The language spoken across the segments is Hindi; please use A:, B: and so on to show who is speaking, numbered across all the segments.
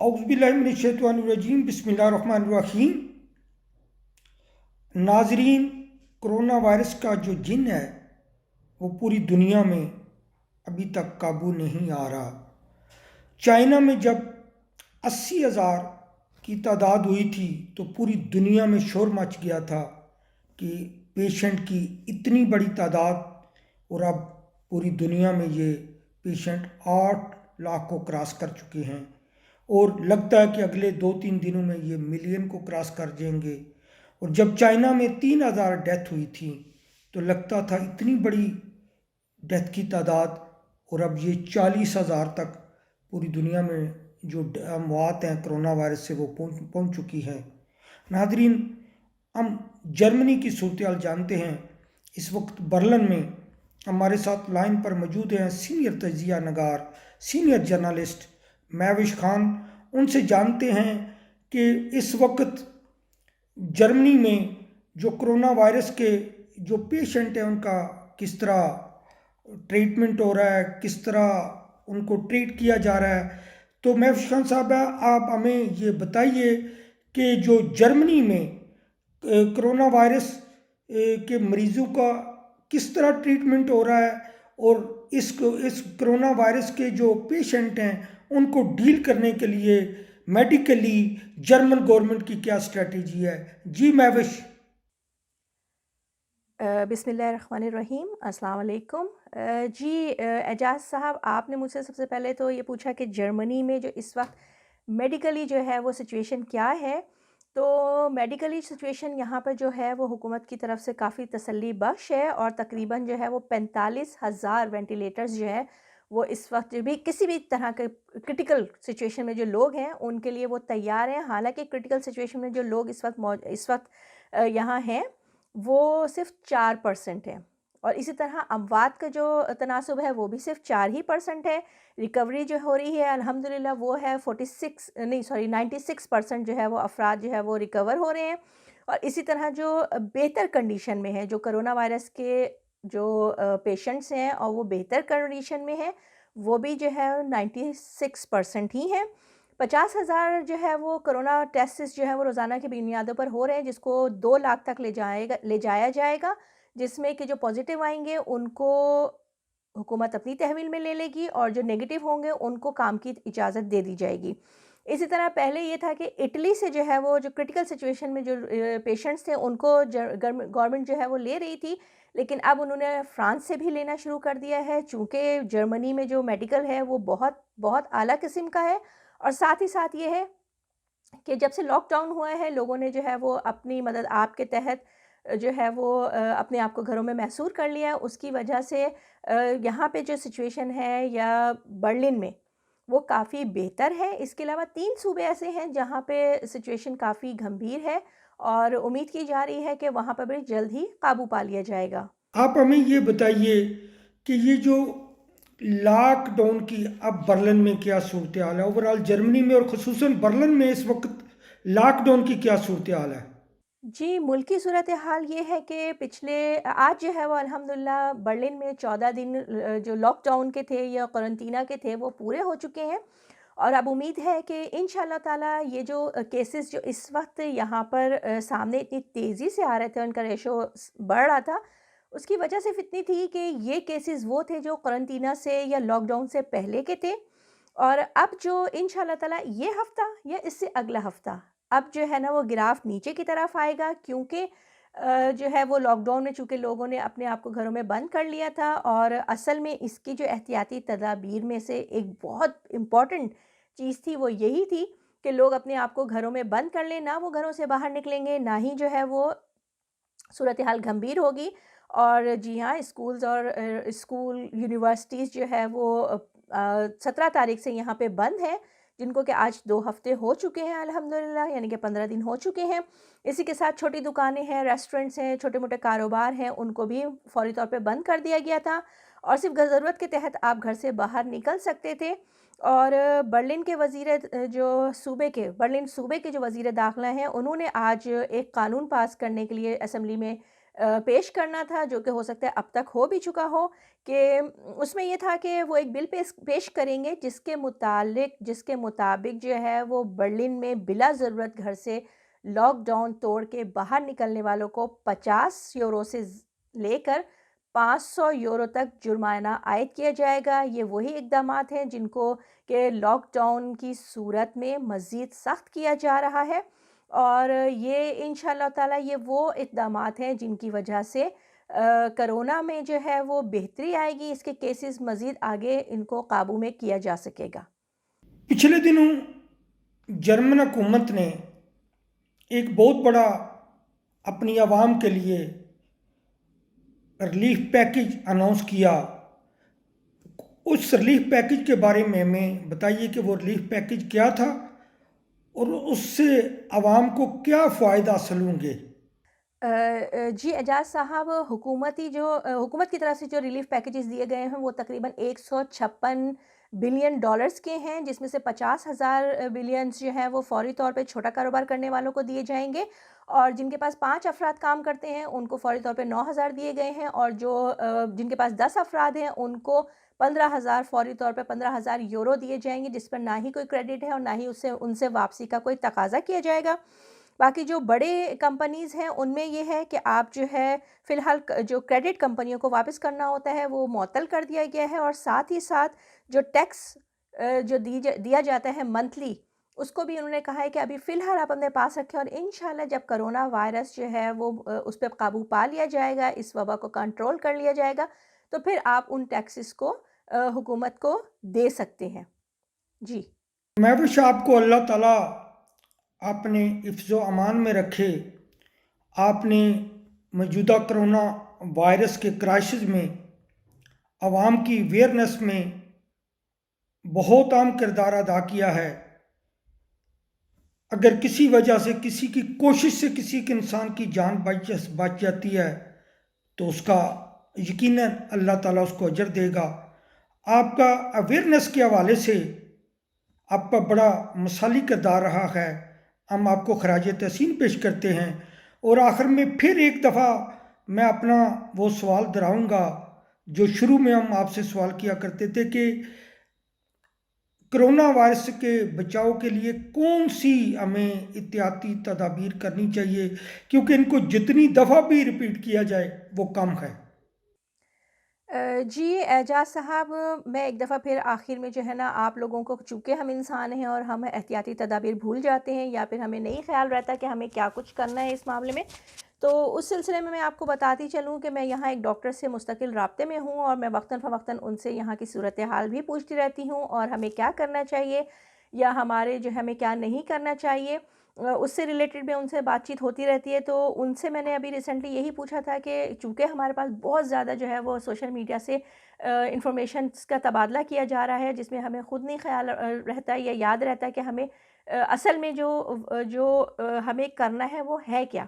A: औज़ुबिल्लाहिमिनश्शैतानिर्रजीम बिस्मिल्लाहिर्रहमानिर्रहीम। नाजरीन, कोरोना वायरस का जो जिन है वो पूरी दुनिया में अभी तक काबू नहीं आ रहा। चाइना में जब 80,000 की तादाद हुई थी तो पूरी दुनिया में शोर मच गया था कि पेशेंट की इतनी बड़ी तादाद, और अब पूरी दुनिया में ये पेशेंट 8 लाख को क्रॉस कर चुके हैं और लगता है कि अगले 2-3 दिनों में ये मिलियन को क्रॉस कर जाएंगे। और जब चाइना में 3,000 डेथ हुई थी तो लगता था इतनी बड़ी डेथ की तादाद, और अब ये 40,000 तक पूरी दुनिया में जो मौत हैं कोरोना वायरस से वो पहुंच चुकी है। नादरीन, हम जर्मनी की सूरत हाल जानते हैं। इस वक्त बर्लिन में हमारे साथ लाइन पर मौजूद हैं सीनियर तजिया नगार, सीनियर जर्नलिस्ट महविश खान। उनसे जानते हैं कि इस वक्त जर्मनी में जो कोरोना वायरस के जो पेशेंट हैं उनका किस तरह ट्रीटमेंट हो रहा है, किस तरह उनको ट्रीट किया जा रहा है। तो महविश खान साहब, आप हमें ये बताइए कि जो जर्मनी में कोरोना वायरस के मरीज़ों का किस तरह ट्रीटमेंट हो रहा है, और इस कोरोना वायरस के जो पेशेंट हैं उनको डील करने के लिए मेडिकली जर्मन गवर्नमेंट की क्या स्ट्रेटजी है। जी महविश।
B: बिस्मिल्लाहिर्रहमानिर्रहीम, अस्सलाम वालेकुम। जी, एजाज़ साहब, आपने मुझसे सबसे पहले तो ये पूछा कि जर्मनी में जो इस वक्त मेडिकली जो है वो सिचुएशन क्या है। तो मेडिकली सिचुएशन यहाँ पर जो है वो हुकूमत की तरफ से काफ़ी तसल्ली बख्श है, और तकरीबन जो है वो 45,000 वेंटिलेटर्स जो है वो इस वक्त भी किसी भी तरह के क्रिटिकल सिचुएशन में जो लोग हैं उनके लिए वो तैयार हैं। हालांकि क्रिटिकल सिचुएशन में जो लोग इस वक्त यहाँ हैं वो सिर्फ 4% है, और इसी तरह अमवात का जो तनासुब है वो भी सिर्फ 4% है। रिकवरी जो हो रही है अल्हम्दुलिल्लाह वो है 96% जो है वो अफराद जो है वो रिकवर हो रहे हैं। और इसी तरह जो बेहतर कंडीशन में है, जो कोरोना वायरस के जो पेशेंट्स हैं और वो बेहतर कंडीशन में है, वो भी जो है 96% ही हैं। 50,000 जो है वो कोरोना टेस्ट्स जो है वो रोज़ाना की बुनियादों पर हो रहे हैं, जिसको 2 लाख तक ले जाया जाएगा, जिसमें कि जो पॉजिटिव आएंगे उनको हुकूमत अपनी तहवील में ले लेगी, और जो नेगेटिव होंगे उनको काम की इजाज़त दे दी जाएगी। इसी तरह पहले ये था कि इटली से जो है वो जो क्रिटिकल सिचुएशन में जो पेशेंट्स थे उनको गवर्नमेंट जो है वो ले रही थी, लेकिन अब उन्होंने फ्रांस से भी लेना शुरू कर दिया है, चूँकि जर्मनी में जो मेडिकल है वो बहुत बहुत आला किस्म का है। और साथ ही साथ ये है कि जब से लॉकडाउन हुआ है लोगों ने जो है वो अपनी मदद आप के तहत जो है वो अपने आप को घरों में महसूर कर लिया है। उसकी वजह से यहाँ पे जो सिचुएशन है या बर्लिन में वो काफ़ी बेहतर है। इसके अलावा 3 सूबे ऐसे हैं जहाँ पे सिचुएशन काफ़ी गंभीर है, और उम्मीद की जा रही है कि वहाँ पर भी जल्द ही काबू पा लिया जाएगा।
A: आप हमें ये बताइए कि ये जो लॉकडाउन की अब बर्लिन में क्या सूरत हाल है, ओवरऑल जर्मनी में और ख़ुसूसन बर्लिन में इस वक्त लॉकडाउन की क्या सूरत हाल है।
B: जी, मुल्की सूरत हाल ये है कि पिछले आज जो है वो अल्हम्दुलिल्लाह बर्लिन में 14 दिन जो लॉकडाउन के थे या क्वारंटीना के थे वो पूरे हो चुके हैं। और अब उम्मीद है कि इंशाल्लाह ताला ये जो केसेस जो इस वक्त यहाँ पर सामने इतनी तेज़ी से आ रहे थे, उनका रेशो बढ़ रहा था, उसकी वजह सिर्फ इतनी थी कि ये केसेस वो थे जो क्वारंटीना से या लॉकडाउन से पहले के थे। और अब जो इंशाल्लाह ताला ये हफ़्ता या इससे अगला हफ़्ता अब जो है ना वो गिराफ नीचे की तरफ आएगा, क्योंकि जो है वो लॉकडाउन में चूँकि लोगों ने अपने आप को घरों में बंद कर लिया था, और असल में इसकी जो एहतियाती तदाबीर में से एक बहुत इम्पॉर्टेंट चीज़ थी वो यही थी कि लोग अपने आप को घरों में बंद कर लें, ना वो घरों से बाहर निकलेंगे, ना ही जो है वो सूरत हाल गंभीर होगी। और जी हाँ, स्कूल्स और स्कूल यूनिवर्सिटीज़ जो है वो 17 तारीख से यहाँ पे बंद है, जिनको कि आज 2 हफ़्ते हो चुके हैं अल्हम्दुलिल्लाह, यानी कि 15 दिन हो चुके हैं। इसी के साथ छोटी दुकानें हैं, रेस्टोरेंट्स हैं, छोटे-मोटे कारोबार हैं, उनको भी फ़ौरी तौर पे बंद कर दिया गया था, और सिर्फ़ ज़रूरत के तहत आप घर से बाहर निकल सकते थे। और बर्लिन के बर्लिन सूबे के जो वज़ीर दाखिला हैं, उन्होंने आज एक कानून पास करने के लिए असेंबली में पेश करना था, जो कि हो सकता है अब तक हो भी चुका हो, कि उसमें ये था कि वो एक बिल पेश पेश करेंगे जिसके मुताबिक जो है वो बर्लिन में बिला ज़रूरत घर से लॉकडाउन तोड़ के बाहर निकलने वालों को 50 यूरो से लेकर 500 यूरो तक जुर्माना आयद किया जाएगा। ये वही इक़दामात हैं जिनको कि लॉकडाउन की सूरत में मज़ीद सख्त किया जा रहा है, और ये इंशाअल्लाह ताला ये वो इक़दामात हैं जिनकी वजह से कोरोना में जो है वो बेहतरी आएगी, इसके केसेस मज़ीद आगे इनको काबू में किया जा सकेगा।
A: पिछले दिनों जर्मन हुकूमत ने एक बहुत बड़ा अपनी आवाम के लिए रिलीफ पैकेज अनाउंस किया। उस रिलीफ पैकेज के बारे में हमें बताइए कि वो रिलीफ पैकेज क्या था और उससे आवाम को क्या फ़ायदा हासिल होंगे।
B: जी एजाज़ साहब, हुकूमत की तरफ से जो रिलीफ़ पैकेजेस दिए गए हैं वो तकरीबन 156 बिलियन डॉलर्स के हैं, जिसमें से 50,000 बिलियंस जो हैं वो फ़ौरी तौर पे छोटा कारोबार करने वालों को दिए जाएंगे, और जिनके पास 5 अफ़राद काम करते हैं उनको फ़ौरी तौर पे 9,000 दिए गए हैं, और जिनके पास 10 अफ़राद हैं उनको 15,000 फ़ौरी तौर पे 15,000 यूरो दिए जाएंगे, जिस पर ना ही कोई क्रेडिट है और ना ही उससे उनसे वापसी का कोई तकाज़ा किया जाएगा। बाकी जो बड़े कंपनीज़ हैं उनमें ये है कि आप जो है फ़िलहाल जो क्रेडिट कंपनियों को वापस करना होता है वो मुअत्तल कर दिया गया है, और साथ ही साथ जो टैक्स जो दिया जाता है मंथली, उसको भी उन्होंने कहा है कि अभी फ़िलहाल आप अपने पास रखें, और इंशाल्लाह जब कोरोना वायरस जो है वो उस पे काबू पा लिया जाएगा, इस वबा को कंट्रोल कर लिया जाएगा, तो फिर आप उन टैक्सेस को हुकूमत को दे सकते हैं। जी।
A: मैं विश आपको अल्लाह ताला अपने हिफ्ज़ व अमान में रखे। आपने मौजूदा कोरोना वायरस के क्राइसिस में आवाम की अवेयरनेस में बहुत अहम किरदार अदा किया है। अगर किसी वजह से किसी की कोशिश से किसी के इंसान की जान बच जाती है तो उसका यकीनन अल्लाह ताला उसको अजर देगा। आपका अवेयरनेस के हवाले से आपका बड़ा मिसाली किरदार रहा है। हम आपको खराज तहसीन पेश करते हैं, और आखिर में फिर एक दफ़ा मैं अपना वो सवाल दोहराऊँगा जो शुरू में हम आपसे सवाल किया करते थे कि कोरोना वायरस के बचाव के लिए कौन सी हमें एहतियाती तदाबीर करनी चाहिए, क्योंकि इनको जितनी दफ़ा भी रिपीट किया जाए वो कम है।
B: जी एजाज़ साहब, मैं एक दफ़ा फिर आखिर में जो है ना, आप लोगों को, चूँकि हम इंसान हैं और हम एहतियाती तदाबीर भूल जाते हैं या फिर हमें नहीं ख़्याल रहता कि हमें क्या कुछ करना है इस मामले में। तो उस सिलसिले में मैं आपको बताती चलूँ कि मैं यहाँ एक डॉक्टर से मुस्तकिल राब्ते में हूँ, और मैं वक्तन-फ़वक्तन उनसे यहाँ की सूरत हाल भी पूछती रहती हूँ, और हमें क्या करना चाहिए या हमारे जो हमें क्या नहीं करना चाहिए, उससे रिलेटेड भी उनसे बातचीत होती रहती है। तो उनसे मैंने अभी रिसेंटली यही पूछा था कि चूँकि हमारे पास बहुत ज़्यादा जो है वो सोशल मीडिया से इन्फॉर्मेशंस का तबादला किया जा रहा है, जिसमें हमें ख़ुद नहीं ख़्याल रहता है या याद रहता है कि हमें असल में जो हमें करना है वो है क्या।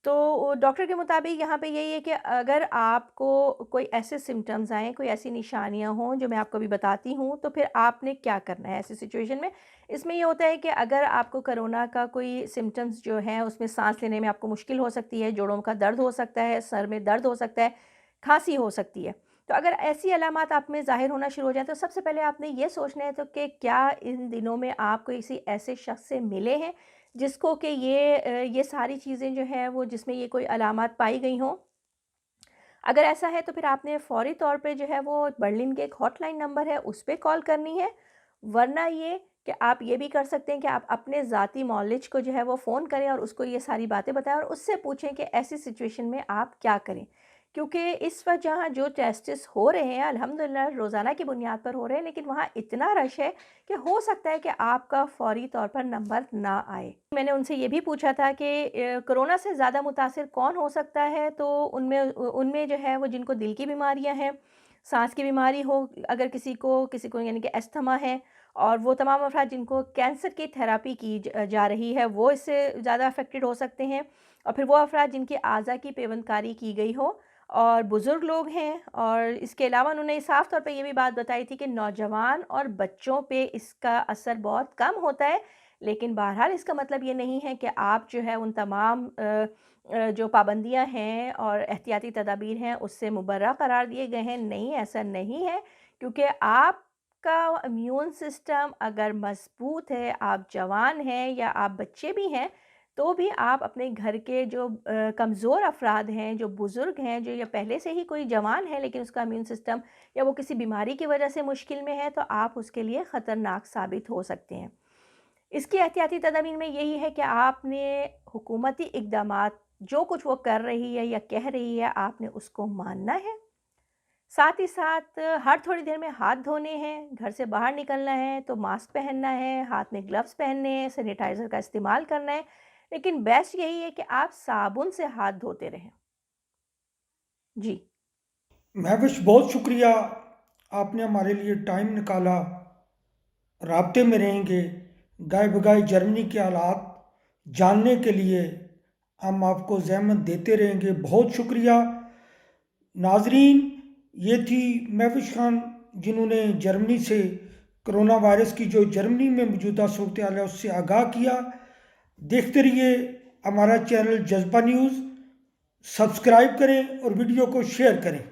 B: तो डॉक्टर के मुताबिक यहाँ पे यही है कि अगर आपको कोई ऐसे सिम्पटम्स आएँ, कोई ऐसी निशानियाँ हों जो मैं आपको अभी बताती हूँ, तो फिर आपने क्या करना है ऐसी सिचुएशन में। इसमें ये होता है कि अगर आपको कोरोना का कोई सिम्पटम्स जो हैं उसमें साँस लेने में आपको मुश्किल हो सकती है, जोड़ों का दर्द हो सकता है, सर में दर्द हो सकता है, खाँसी हो सकती है। तो अगर ऐसी अलामात आप में ज़ाहिर होना शुरू हो जाएँ, तो सबसे पहले आपने ये सोचना है तो कि क्या इन दिनों में आप किसी ऐसे शख़्स से मिले हैं जिसको कि ये सारी चीज़ें जो हैं वो जिसमें ये कोई अलामात पाई गई हों। अगर ऐसा है तो फिर आपने फ़ौरी तौर पे जो है वो बर्लिन के एक हॉटलाइन नंबर है उस पे कॉल करनी है। वरना ये कि आप ये भी कर सकते हैं कि आप अपने ज़ाती मौलिज को जो है वो फ़ोन करें और उसको ये सारी बातें बताएँ और उससे पूछें कि ऐसी सिचुएशन में आप क्या करें। क्योंकि इस वक़्त जहाँ जो टेस्ट्स हो रहे हैं अल्हम्दुलिल्लाह रोज़ाना की बुनियाद पर हो रहे हैं, लेकिन वहाँ इतना रश है कि हो सकता है कि आपका फ़ौरी तौर पर नंबर ना आए। मैंने उनसे ये भी पूछा था कि कोरोना से ज़्यादा मुतासिर कौन हो सकता है, तो उनमें जो है वो जिनको दिल की बीमारियाँ हैं, साँस की बीमारी हो अगर किसी को यानी कि अस्थमा है, और वो तमाम अफ़राद जिनको कैंसर की थेरेपी की जा रही है वो इससे ज़्यादा अफ़ेक्टेड हो सकते हैं। और फिर वो अफ़राद जिनकी आज़ा की पेवंदकारी की गई हो और बुज़ुर्ग लोग हैं, और इसके अलावा उन्होंने साफ़ तौर पे ये भी बात बताई थी कि नौजवान और बच्चों पे इसका असर बहुत कम होता है। लेकिन बहरहाल इसका मतलब ये नहीं है कि आप जो है उन तमाम जो पाबंदियाँ हैं और एहतियाती तदाबीर हैं उससे मुबर्रा करार दिए गए हैं। नहीं, ऐसा नहीं है, क्योंकि आपका इम्यून सिस्टम अगर मज़बूत है, आप जवान हैं या आप बच्चे भी हैं, तो भी आप अपने घर के जो कमज़ोर अफ़राद हैं, जो बुज़ुर्ग हैं, जो या पहले से ही कोई जवान है लेकिन उसका इम्यून सिस्टम या वो किसी बीमारी की वजह से मुश्किल में है, तो आप उसके लिए ख़तरनाक साबित हो सकते हैं। इसकी एहतियाती तदाबीर में यही है कि आपने हुकूमती इक़दामात जो कुछ वो कर रही है या कह रही है, आपने उसको मानना है। साथ ही साथ हर थोड़ी देर में हाथ धोने हैं, घर से बाहर निकलना है तो मास्क पहनना है, हाथ में ग्लव्स पहनने हैं, सैनिटाइज़र का इस्तेमाल करना है, लेकिन बेस्ट यही है कि आप साबुन से हाथ धोते रहें। जी।
A: महविश, बहुत शुक्रिया, आपने हमारे लिए टाइम निकाला। राब्ते में रहेंगे, गाय बगाई जर्मनी के हालात जानने के लिए हम आपको ज़हमत देते रहेंगे। बहुत शुक्रिया। नाजरीन, ये थी महविश खान, जिन्होंने जर्मनी से कोरोना वायरस की जो जर्मनी में मौजूदा सूरत हाल है उससे आगाह किया। देखते रहिए हमारा चैनल जज्बा न्यूज़, सब्सक्राइब करें और वीडियो को शेयर करें।